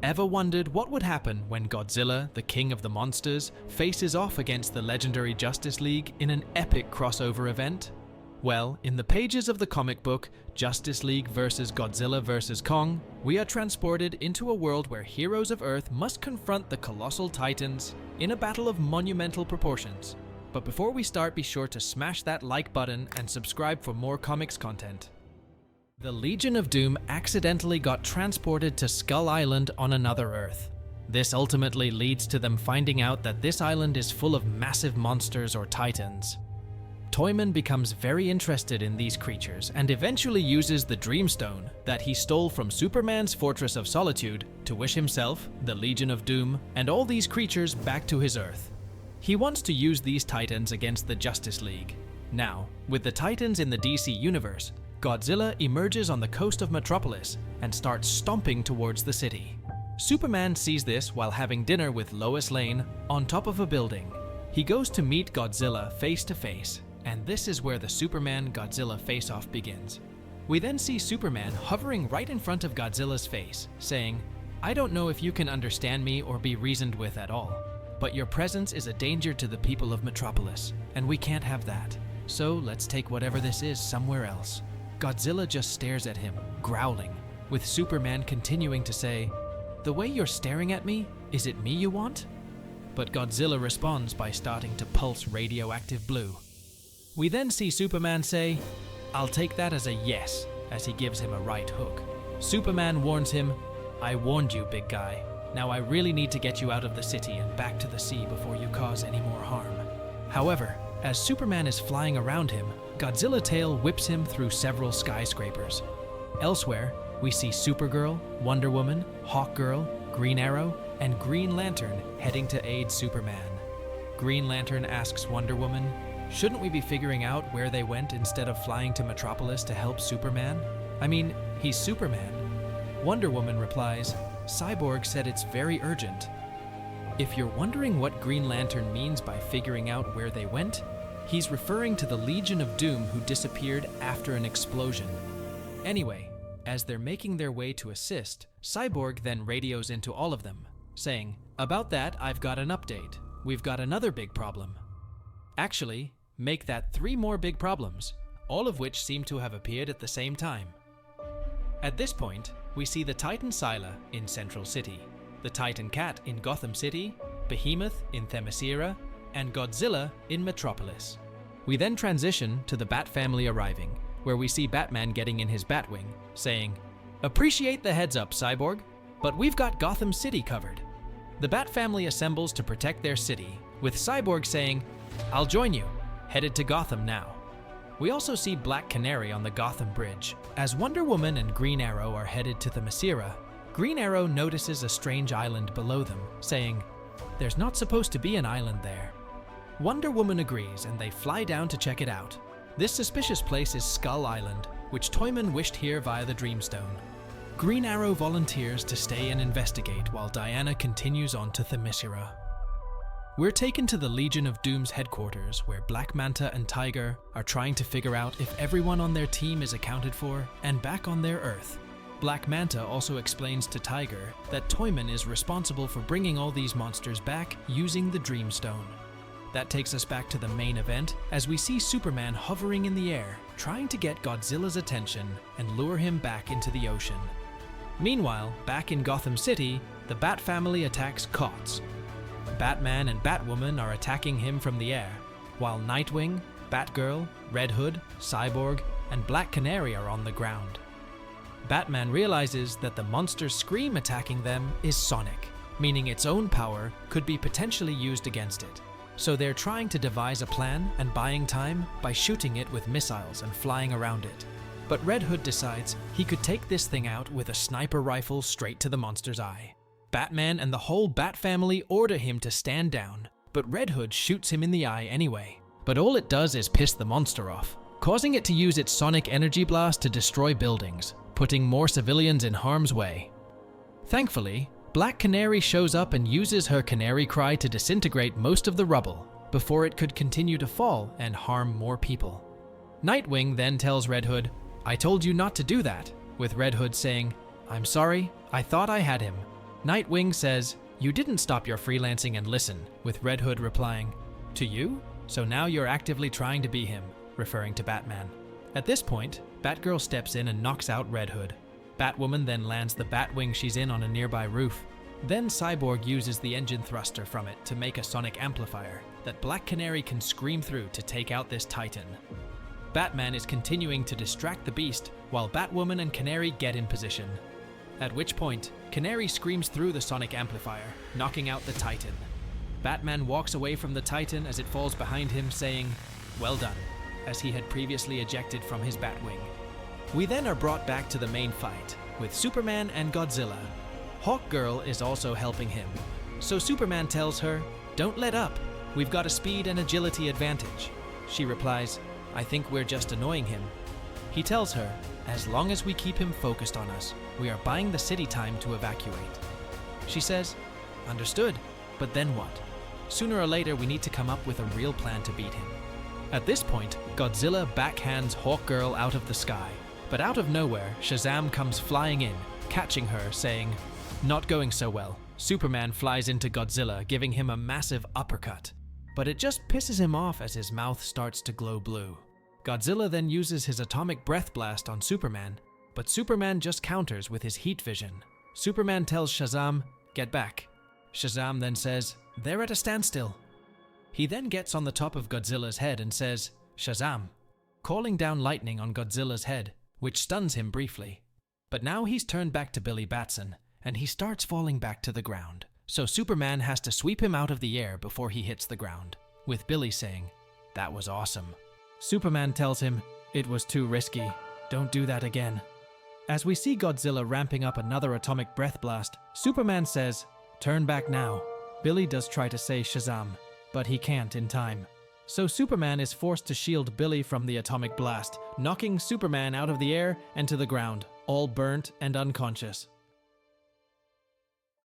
Ever wondered what would happen when Godzilla, the king of the monsters, faces off against the legendary Justice League in an epic crossover event? Well, in the pages of the comic book, Justice League vs. Godzilla vs. Kong, we are transported into a world where heroes of Earth must confront the colossal titans in a battle of monumental proportions. But before we start, be sure to smash that like button and subscribe for more comics content. The Legion of Doom accidentally got transported to Skull Island on another Earth. This ultimately leads to them finding out that this island is full of massive monsters or titans. Toyman becomes very interested in these creatures and eventually uses the Dreamstone that he stole from Superman's Fortress of Solitude to wish himself, the Legion of Doom, and all these creatures back to his Earth. He wants to use these titans against the Justice League. Now, with the titans in the DC universe, Godzilla emerges on the coast of Metropolis and starts stomping towards the city. Superman sees this while having dinner with Lois Lane on top of a building. He goes to meet Godzilla face to face, and this is where the Superman-Godzilla face-off begins. We then see Superman hovering right in front of Godzilla's face, saying, "I don't know if you can understand me or be reasoned with at all, but your presence is a danger to the people of Metropolis, and we can't have that. So let's take whatever this is somewhere else." Godzilla just stares at him, growling, with Superman continuing to say, "The way you're staring at me, is it me you want?" But Godzilla responds by starting to pulse radioactive blue. We then see Superman say, "I'll take that as a yes," as he gives him a right hook. Superman warns him, "I warned you, big guy. Now I really need to get you out of the city and back to the sea before you cause any more harm." However, as Superman is flying around him, Godzilla tail whips him through several skyscrapers. Elsewhere, we see Supergirl, Wonder Woman, Hawkgirl, Green Arrow, and Green Lantern heading to aid Superman. Green Lantern asks Wonder Woman, "Shouldn't we be figuring out where they went instead of flying to Metropolis to help Superman? I mean, he's Superman." Wonder Woman replies, "Cyborg said it's very urgent." If you're wondering what Green Lantern means by figuring out where they went, he's referring to the Legion of Doom who disappeared after an explosion. Anyway, as they're making their way to assist, Cyborg then radios into all of them, saying, "About that, I've got an update. We've got another big problem." Actually, make that 3 more big problems, all of which seem to have appeared at the same time. At this point, we see the Titan Scylla in Central City, the Titan Cat in Gotham City, Behemoth in Themyscira, and Godzilla in Metropolis. We then transition to the Bat family arriving, where we see Batman getting in his Batwing, saying, "Appreciate the heads up, Cyborg, but we've got Gotham City covered." The Bat family assembles to protect their city, with Cyborg saying, "I'll join you," headed to Gotham now. We also see Black Canary on the Gotham Bridge. As Wonder Woman and Green Arrow are headed to Themyscira, Green Arrow notices a strange island below them, saying, "There's not supposed to be an island there." Wonder Woman agrees and they fly down to check it out. This suspicious place is Skull Island, which Toyman wished here via the Dreamstone. Green Arrow volunteers to stay and investigate while Diana continues on to Themyscira. We're taken to the Legion of Doom's headquarters, where Black Manta and Tiger are trying to figure out if everyone on their team is accounted for and back on their Earth. Black Manta also explains to Tiger that Toyman is responsible for bringing all these monsters back using the Dreamstone. That takes us back to the main event as we see Superman hovering in the air, trying to get Godzilla's attention and lure him back into the ocean. Meanwhile, back in Gotham City, the Bat family attacks Cots. Batman and Batwoman are attacking him from the air, while Nightwing, Batgirl, Red Hood, Cyborg, and Black Canary are on the ground. Batman realizes that the monster's scream attacking them is sonic, meaning its own power could be potentially used against it. So they're trying to devise a plan and buying time by shooting it with missiles and flying around it. But Red Hood decides he could take this thing out with a sniper rifle straight to the monster's eye. Batman and the whole Bat family order him to stand down, but Red Hood shoots him in the eye anyway. But all it does is piss the monster off, causing it to use its sonic energy blast to destroy buildings, putting more civilians in harm's way. Thankfully, Black Canary shows up and uses her canary cry to disintegrate most of the rubble before it could continue to fall and harm more people. Nightwing then tells Red Hood, "I told you not to do that," with Red Hood saying, "I'm sorry, I thought I had him." Nightwing says, "You didn't stop your freelancing and listen," with Red Hood replying, "To you? So now you're actively trying to be him," referring to Batman. At this point, Batgirl steps in and knocks out Red Hood. Batwoman then lands the Batwing she's in on a nearby roof. Then Cyborg uses the engine thruster from it to make a sonic amplifier that Black Canary can scream through to take out this Titan. Batman is continuing to distract the Beast while Batwoman and Canary get in position. At which point, Canary screams through the sonic amplifier, knocking out the Titan. Batman walks away from the Titan as it falls behind him, saying, "Well done," as he had previously ejected from his Batwing. We then are brought back to the main fight, with Superman and Godzilla. Hawkgirl is also helping him. So Superman tells her, "Don't let up, we've got a speed and agility advantage." She replies, "I think we're just annoying him." He tells her, "As long as we keep him focused on us, we are buying the city time to evacuate." She says, "Understood, but then what? Sooner or later we need to come up with a real plan to beat him." At this point, Godzilla backhands Hawkgirl out of the sky, but out of nowhere, Shazam comes flying in, catching her, saying, "Not going so well." Superman flies into Godzilla, giving him a massive uppercut, but it just pisses him off as his mouth starts to glow blue. Godzilla then uses his atomic breath blast on Superman, but Superman just counters with his heat vision. Superman tells Shazam, "Get back." Shazam then says, "They're at a standstill." He then gets on the top of Godzilla's head and says, "Shazam," calling down lightning on Godzilla's head, which stuns him briefly. But now he's turned back to Billy Batson, and he starts falling back to the ground. So Superman has to sweep him out of the air before he hits the ground, with Billy saying, "That was awesome." Superman tells him, "It was too risky. Don't do that again." As we see Godzilla ramping up another atomic breath blast, Superman says, "Turn back now." Billy does try to say Shazam, but he can't in time. So Superman is forced to shield Billy from the atomic blast, knocking Superman out of the air and to the ground, all burnt and unconscious.